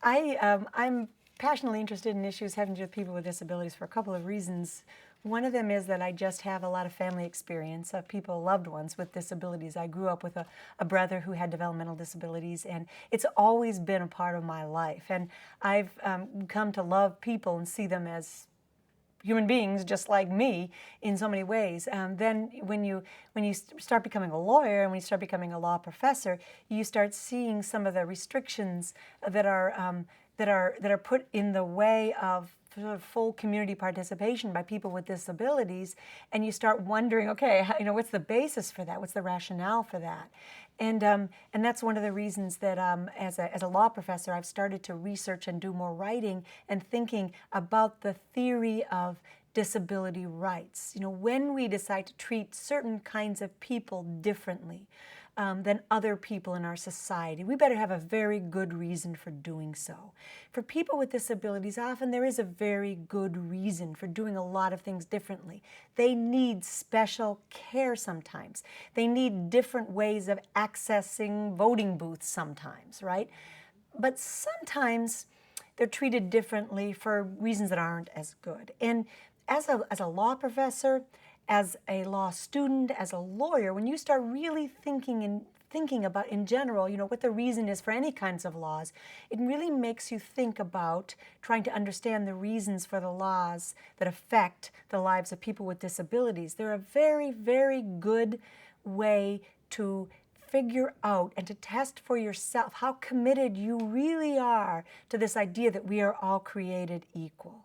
I'm passionately interested in issues having to do with people with disabilities for a couple of reasons. One of them is that I just have a lot of family experience of people, loved ones with disabilities. I grew up with a brother who had developmental disabilities, and it's always been a part of my life. And I've come to love people and see them as human beings just like me in so many ways. Then when you start becoming a lawyer and when you start becoming a law professor, you start seeing some of the restrictions that are put in the way of sort of full community participation by people with disabilities, and you start wondering, okay, what's the basis for that? What's the rationale for that? And that's one of the reasons that as a law professor, I've started to research and do more writing and thinking about the theory of disability rights. When we decide to treat certain kinds of people differently than other people in our society, we better have a very good reason for doing so. For people with disabilities, often there is a very good reason for doing a lot of things differently. They need special care sometimes. They need different ways of accessing voting booths sometimes, right? But sometimes they're treated differently for reasons that aren't as good. And as a law professor, as a law student, as a lawyer, when you start really thinking about in general, what the reason is for any kinds of laws, it really makes you think about trying to understand the reasons for the laws that affect the lives of people with disabilities. They're a very, very good way to figure out and to test for yourself how committed you really are to this idea that we are all created equal.